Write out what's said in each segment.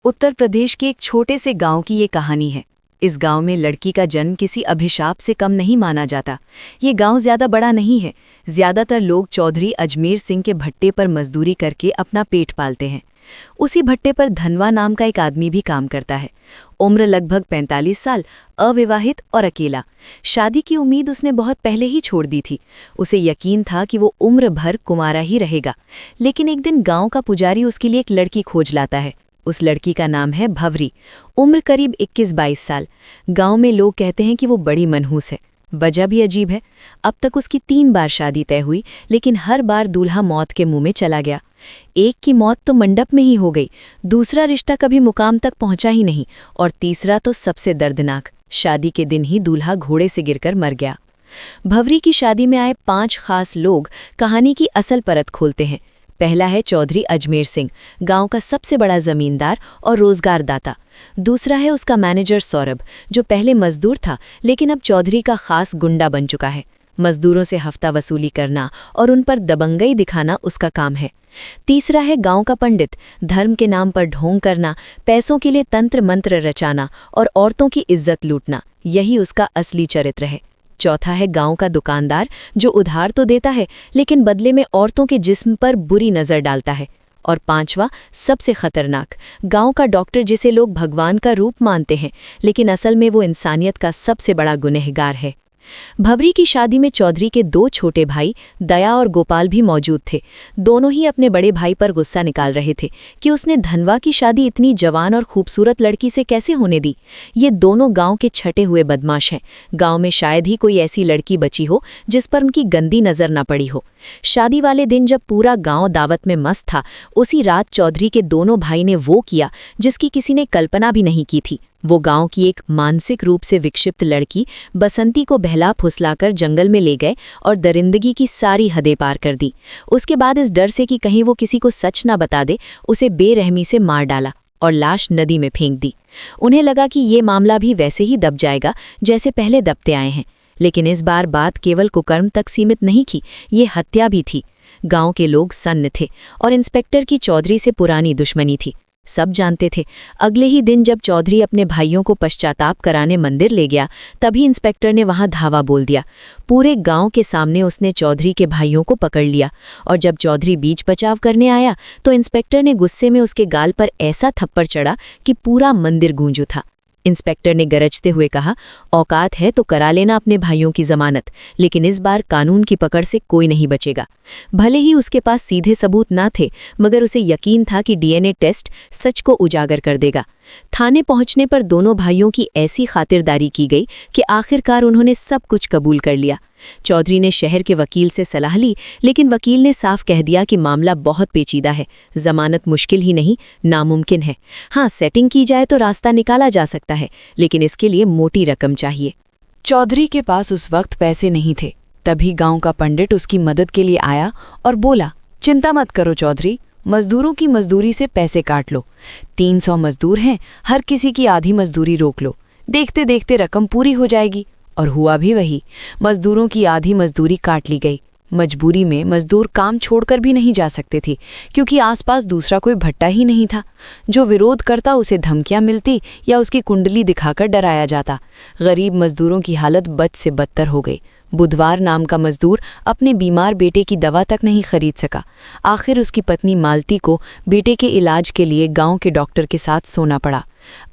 उत्तर प्रदेश के एक छोटे से गांव की ये कहानी है। इस गांव में लड़की का जन्म किसी अभिशाप से कम नहीं माना जाता। ये गांव ज्यादा बड़ा नहीं है। ज्यादातर लोग चौधरी अजमेर सिंह के भट्टे पर मजदूरी करके अपना पेट पालते हैं। उसी भट्टे पर धनवा नाम का एक आदमी भी काम करता है। उम्र लगभग 45 साल, अविवाहित और अकेला। शादी की उम्मीद उसने बहुत पहले ही छोड़ दी थी। उसे यकीन था कि वो उम्र भर कुंवारा ही रहेगा। लेकिन एक दिन गांव का पुजारी उसके लिए एक लड़की खोज लाता है। उस लड़की का नाम है भवरी। उम्र करीब 21-22 साल। गांव में लोग कहते हैं कि वो बड़ी मनहूस है। वजह भी अजीब है। अब तक उसकी 3 बार शादी तय हुई, लेकिन हर बार दूल्हा मौत के मुंह में चला गया। एक की मौत तो मंडप में ही हो गई, दूसरा रिश्ता कभी मुकाम तक पहुंचा ही नहीं, और तीसरा तो सबसे दर्दनाक, शादी के दिन ही दूल्हा घोड़े से गिरकर मर गया। भवरी की शादी में आए 5 खास लोग कहानी की असल परत खोलते हैं। पहला है चौधरी अजमेर सिंह, गांव का सबसे बड़ा जमींदार और रोजगारदाता। दूसरा है उसका मैनेजर सौरभ, जो पहले मजदूर था लेकिन अब चौधरी का खास गुंडा बन चुका है। मजदूरों से हफ्ता वसूली करना और उन पर दबंगई दिखाना उसका काम है। तीसरा है गांव का पंडित, धर्म के नाम पर ढोंग करना, पैसों के लिए तंत्र मंत्र रचाना और औरतों की इज्जत लूटना, यही उसका असली चरित्र है। चौथा है गांव का दुकानदार, जो उधार तो देता है लेकिन बदले में औरतों के जिस्म पर बुरी नज़र डालता है। और पांचवा, सबसे खतरनाक, गांव का डॉक्टर, जिसे लोग भगवान का रूप मानते हैं लेकिन असल में वो इंसानियत का सबसे बड़ा गुनहगार है। भवरी की शादी में चौधरी के 2 छोटे भाई दया और गोपाल भी मौजूद थे। दोनों ही अपने बड़े भाई पर गुस्सा निकाल रहे थे कि उसने धनवा की शादी इतनी जवान और खूबसूरत लड़की से कैसे होने दी। ये दोनों गांव के छटे हुए बदमाश हैं। गांव में शायद ही कोई ऐसी लड़की बची हो जिस पर उनकी गंदी नजर न पड़ी हो। शादी वाले दिन जब पूरा गांव दावत में मस्त था, उसी रात चौधरी के दोनों भाई ने वो किया जिसकी किसी ने कल्पना भी नहीं की थी। वो गांव की एक मानसिक रूप से विक्षिप्त लड़की बसंती को बहला फुसलाकर जंगल में ले गए और दरिंदगी की सारी हदें पार कर दी। उसके बाद इस डर से कि कहीं वो किसी को सच ना बता दे, उसे बेरहमी से मार डाला और लाश नदी में फेंक दी। उन्हें लगा कि ये मामला भी वैसे ही दब जाएगा जैसे पहले दबते आए हैं, लेकिन इस बार बात केवल कुकर्म तक सीमित नहीं थी, ये हत्या भी थी। गांव के लोग सन्न थे और इंस्पेक्टर की चौधरी से पुरानी दुश्मनी थी। सब जानते थे। अगले ही दिन जब चौधरी अपने भाइयों को पश्चाताप कराने मंदिर ले गया, तभी इंस्पेक्टर ने वहां धावा बोल दिया। पूरे गांव के सामने उसने चौधरी के भाइयों को पकड़ लिया, और जब चौधरी बीच बचाव करने आया तो इंस्पेक्टर ने गुस्से में उसके गाल पर ऐसा थप्पड़ चढ़ा कि पूरा मंदिर गूंज उठा। इंस्पेक्टर ने गरजते हुए कहा, औकात है तो करा लेना अपने भाइयों की जमानत, लेकिन इस बार कानून की पकड़ से कोई नहीं बचेगा। भले ही उसके पास सीधे सबूत ना थे, मगर उसे यकीन था कि डीएनए टेस्ट सच को उजागर कर देगा। थाने पहुंचने पर दोनों भाइयों की ऐसी खातिरदारी की गई कि आखिरकार उन्होंने सब कुछ कबूल कर लिया। चौधरी ने शहर के वकील से सलाह ली, लेकिन वकील ने साफ कह दिया कि मामला बहुत पेचीदा है, जमानत मुश्किल ही नहीं, नामुमकिन है। हाँ, सेटिंग की जाए तो रास्ता निकाला जा सकता है, लेकिन इसके लिए मोटी रकम चाहिए। चौधरी के पास उस वक्त पैसे नहीं थे। तभी गांव का पंडित उसकी मदद के लिए आया और बोला, चिंता मत करो चौधरी, मजदूरों की मजदूरी से पैसे काट लो। 300 मजदूर हैं, हर किसी की आधी मजदूरी रोक लो, देखते देखते रकम पूरी हो जाएगी। और हुआ भी वही। मजदूरों की आधी मजदूरी काट ली गई। मजबूरी में मजदूर काम छोड़कर भी नहीं जा सकते थे, क्योंकि आसपास दूसरा कोई भट्टा ही नहीं था। जो विरोध करता उसे धमकियां मिलती या उसकी कुंडली दिखाकर डराया जाता। गरीब मजदूरों की हालत बद से बदतर हो गई। बुधवार नाम का मजदूर अपने बीमार बेटे की दवा तक नहीं खरीद सका। आखिर उसकी पत्नी मालती को बेटे के इलाज के लिए गांव के डॉक्टर के साथ सोना पड़ा।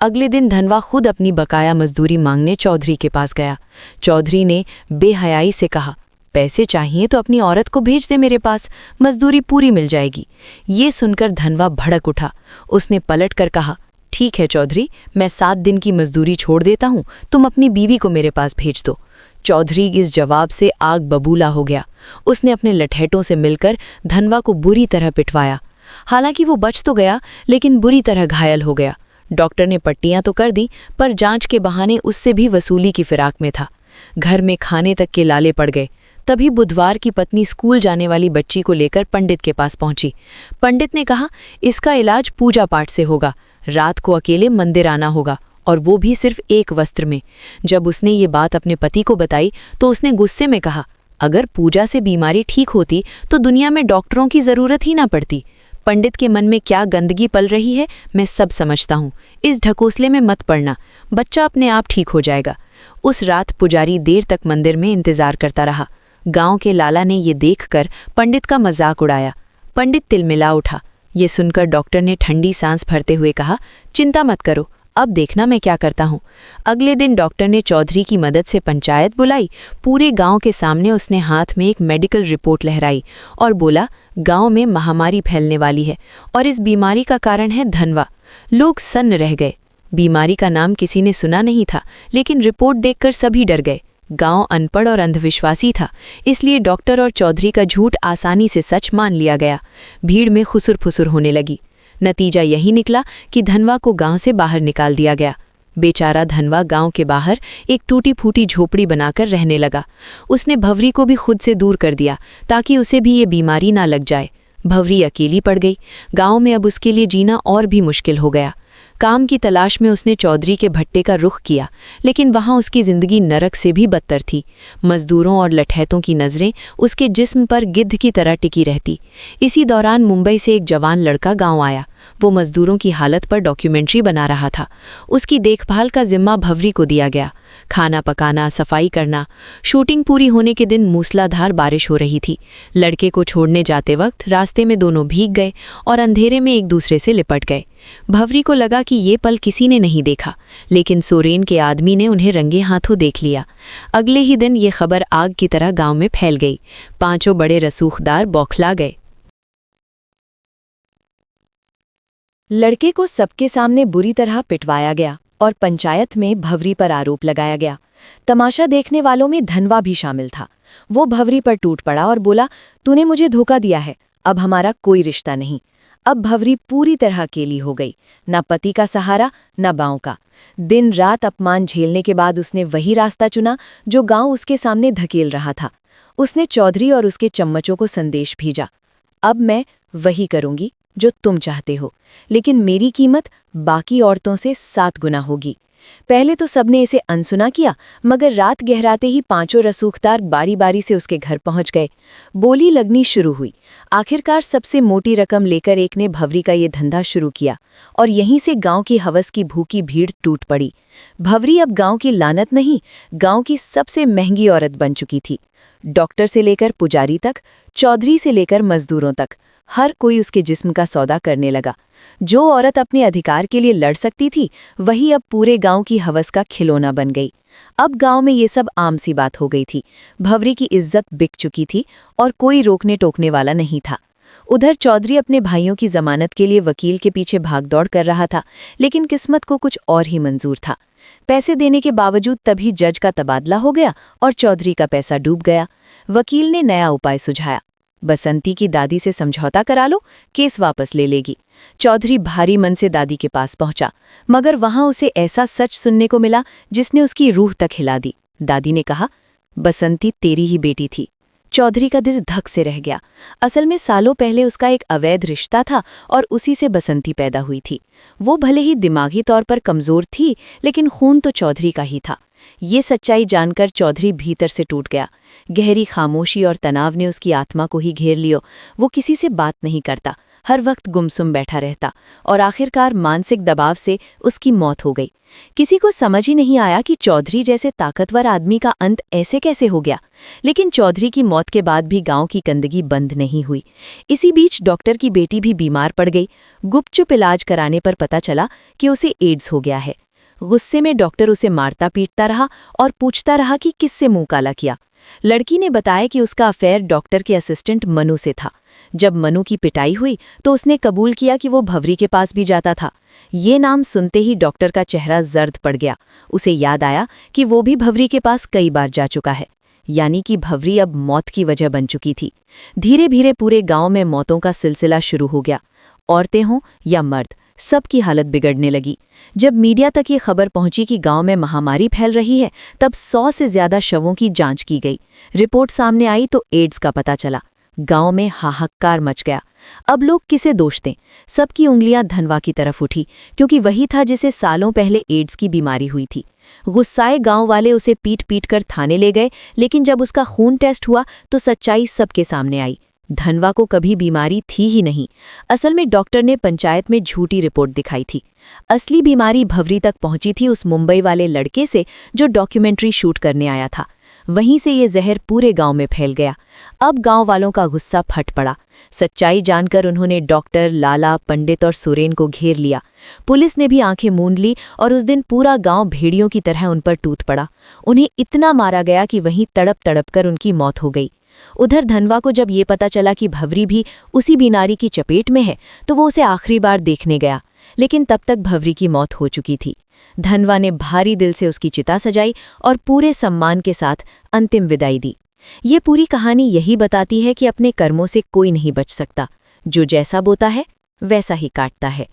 अगले दिन धनवा खुद अपनी बकाया मजदूरी मांगने चौधरी के पास गया। चौधरी ने बेहयाई से कहा, पैसे चाहिए तो अपनी औरत को भेज दे मेरे पास, मजदूरी पूरी मिल जाएगी। ये सुनकर धनवा भड़क उठा। उसने पलट कर कहा, ठीक है चौधरी, मैं 7 दिन की मजदूरी छोड़ देता हूँ, तुम अपनी बीवी को मेरे पास भेज दो। चौधरी इस जवाब से आग बबूला हो गया। उसने अपने लठैटों से मिलकर धनवा को बुरी तरह पिटवाया। हालांकि वो बच तो गया, लेकिन बुरी तरह घायल हो गया। डॉक्टर ने पट्टियां तो कर दी, पर जांच के बहाने उससे भी वसूली की फिराक में था। घर में खाने तक के लाले पड़ गए। तभी बुधवार की पत्नी स्कूल जाने वाली बच्ची को लेकर पंडित के पास पहुंची। पंडित ने कहा, इसका इलाज पूजा पाठ से होगा, रात को अकेले मंदिर आना होगा, और वो भी सिर्फ एक वस्त्र में। जब उसने ये बात अपने पति को बताई तो उसने गुस्से में कहा, अगर पूजा से बीमारी ठीक होती तो दुनिया में डॉक्टरों की जरूरत ही ना पड़ती। पंडित के मन में क्या गंदगी पल रही है मैं सब समझता हूँ। इस ढकोसले में मत पड़ना, बच्चा अपने आप ठीक हो जाएगा। उस रात पुजारी देर तक मंदिर में इंतजार करता रहा। गांव के लाला ने ये देखकर पंडित का मजाक उड़ाया। पंडित तिलमिला उठा। ये सुनकर डॉक्टर ने ठंडी सांस भरते हुए कहा, चिंता मत करो, अब देखना मैं क्या करता हूँ। अगले दिन डॉक्टर ने चौधरी की मदद से पंचायत बुलाई। पूरे गांव के सामने उसने हाथ में एक मेडिकल रिपोर्ट लहराई और बोला, गांव में महामारी फैलने वाली है और इस बीमारी का कारण है धनवा। लोग सन्न रह गए। बीमारी का नाम किसी ने सुना नहीं था, लेकिन रिपोर्ट देखकर सभी डर गए। गांव अनपढ़ और अंधविश्वासी था, इसलिए डॉक्टर और चौधरी का झूठ आसानी से सच मान लिया गया। भीड़ में खुसुर फुसुर होने लगी। नतीजा यही निकला कि धनवा को गांव से बाहर निकाल दिया गया। बेचारा धनवा गांव के बाहर एक टूटी फूटी झोपड़ी बनाकर रहने लगा। उसने भवरी को भी खुद से दूर कर दिया ताकि उसे भी ये बीमारी ना लग जाए। भवरी अकेली पड़ गई। गांव में अब उसके लिए जीना और भी मुश्किल हो गया। काम की तलाश में उसने चौधरी के भट्टे का रुख किया, लेकिन वहां उसकी जिंदगी नरक से भी बदतर थी। मजदूरों और लठैतों की नज़रें उसके जिस्म पर गिद्ध की तरह टिकी रहती। इसी दौरान मुंबई से एक जवान लड़का गांव आया। वो मजदूरों की हालत पर डॉक्यूमेंट्री बना रहा था। उसकी देखभाल का जिम्मा भवरी को दिया गया। खाना पकाना, सफाई करना। शूटिंग पूरी होने के दिन मूसलाधार बारिश हो रही थी। लड़के को छोड़ने जाते वक्त रास्ते में दोनों भीग गए और अंधेरे में एक दूसरे से लिपट गए। भवरी को लगा कि ये पल किसी ने नहीं देखा, लेकिन सोरेन के आदमी ने उन्हें रंगे हाथों देख लिया। अगले ही दिन ये खबर आग की तरह गांव में फैल गई। पांचों बड़े रसूखदार बौखला गए। लड़के को सबके सामने बुरी तरह पिटवाया गया और पंचायत में भवरी पर आरोप लगाया गया। तमाशा देखने वालों में धनवा भी शामिल था। वो भवरी पर टूट पड़ा और बोला, तूने मुझे धोखा दिया है, अब हमारा कोई रिश्ता नहीं। अब भवरी पूरी तरह अकेली हो गई, न पति का सहारा न गांव का। दिन रात अपमान झेलने के बाद उसने वही रास्ता चुना जो गांव उसके सामने धकेल रहा था। उसने चौधरी और उसके चम्मचों को संदेश भेजा, अब मैं वही करूंगी जो तुम चाहते हो, लेकिन मेरी कीमत बाकी औरतों से 7 गुना होगी। पहले तो सबने इसे अनसुना किया, मगर रात गहराते ही पांचों रसूखदार बारी बारी से उसके घर पहुंच गए। बोली लगनी शुरू हुई। आखिरकार सबसे मोटी रकम लेकर एक ने भवरी का ये धंधा शुरू किया और यहीं से गांव की हवस की भूखी भीड़ टूट पड़ी। भवरी अब गांव की लानत नहीं, गांव की सबसे महंगी औरत बन चुकी थी। डॉक्टर से लेकर पुजारी तक, चौधरी से लेकर मजदूरों तक, हर कोई उसके जिस्म का सौदा करने लगा। जो औरत अपने अधिकार के लिए लड़ सकती थी, वही अब पूरे गांव की हवस का खिलौना बन गई। अब गांव में ये सब आम सी बात हो गई थी। भवरी की इज्जत बिक चुकी थी और कोई रोकने टोकने वाला नहीं था। उधर चौधरी अपने भाइयों की जमानत के लिए वकील के पीछे भागदौड़ कर रहा था, लेकिन किस्मत को कुछ और ही मंजूर था। पैसे देने के बावजूद तभी जज का तबादला हो गया और चौधरी का पैसा डूब गया। वकील ने नया उपाय सुझाया, बसंती की दादी से समझौता करा लो, केस वापस ले लेगी। चौधरी भारी मन से दादी के पास पहुंचा, मगर वहां उसे ऐसा सच सुनने को मिला जिसने उसकी रूह तक हिला दी। दादी ने कहा, बसंती तेरी ही बेटी थी। चौधरी का दिल धक से रह गया। असल में सालों पहले उसका एक अवैध रिश्ता था और उसी से बसंती पैदा हुई थी। वो भले ही दिमागी तौर पर कमजोर थी, लेकिन खून तो चौधरी का ही था। ये सच्चाई जानकर चौधरी भीतर से टूट गया। गहरी खामोशी और तनाव ने उसकी आत्मा को ही घेर लियो। वो किसी से बात नहीं करता, हर वक्त गुमसुम बैठा रहता और आखिरकार मानसिक दबाव से उसकी मौत हो गई। किसी को समझ ही नहीं आया कि चौधरी जैसे ताकतवर आदमी का अंत ऐसे कैसे हो गया। लेकिन चौधरी की मौत के बाद भी गांव की गंदगी बंद नहीं हुई। इसी बीच डॉक्टर की बेटी भी बीमार पड़ गई। गुपचुप इलाज कराने पर पता चला कि उसे एड्स हो गया है। गुस्से में डॉक्टर उसे मारता पीटता रहा और पूछता रहा कि किससे मुंह काला किया। लड़की ने बताया कि उसका अफेयर डॉक्टर के असिस्टेंट मनु से था। जब मनु की पिटाई हुई तो उसने कबूल किया कि वो भवरी के पास भी जाता था। ये नाम सुनते ही डॉक्टर का चेहरा जर्द पड़ गया। उसे याद आया कि वो भी भवरी के पास कई बार जा चुका है, यानी कि भवरी अब मौत की वजह बन चुकी थी। धीरे धीरे पूरे गांव में मौतों का सिलसिला शुरू हो गया। औरतें हों या मर्द, सबकी हालत बिगड़ने लगी। जब मीडिया तक ये खबर पहुंची कि गांव में महामारी फैल रही है, तब 100 से ज्यादा शवों की जांच की गई। रिपोर्ट सामने आई तो एड्स का पता चला। गांव में हाहाकार मच गया। अब लोग किसे दोष दें? सबकी उंगलियां धनवा की तरफ उठी, क्योंकि वही था जिसे सालों पहले एड्स की बीमारी हुई थी। गुस्साए गांव वाले उसे पीट पीट कर थाने ले गए, लेकिन जब उसका खून टेस्ट हुआ तो सच्चाई सबके सामने आई। धनवा को कभी बीमारी थी ही नहीं। असल में डॉक्टर ने पंचायत में झूठी रिपोर्ट दिखाई थी। असली बीमारी भवरी तक पहुंची थी उस मुंबई वाले लड़के से जो डॉक्यूमेंट्री शूट करने आया था। वहीं से ये जहर पूरे गांव में फैल गया। अब गांव वालों का गुस्सा फट पड़ा। सच्चाई जानकर उन्होंने डॉक्टर, लाला, पंडित और सुरेन को घेर लिया। पुलिस ने भी आंखें मूंद ली और उस दिन पूरा गांव भेड़ियों की तरह उन पर टूट पड़ा। उन्हें इतना मारा गया कि वहीं तड़प तड़प कर उनकी मौत हो गई। उधर धनवा को जब ये पता चला कि भवरी भी उसी बीमारी की चपेट में है तो वो उसे आखिरी बार देखने गया, लेकिन तब तक भवरी की मौत हो चुकी थी। धनवा ने भारी दिल से उसकी चिता सजाई और पूरे सम्मान के साथ अंतिम विदाई दी। ये पूरी कहानी यही बताती है कि अपने कर्मों से कोई नहीं बच सकता। जो जैसा बोता है वैसा ही काटता है।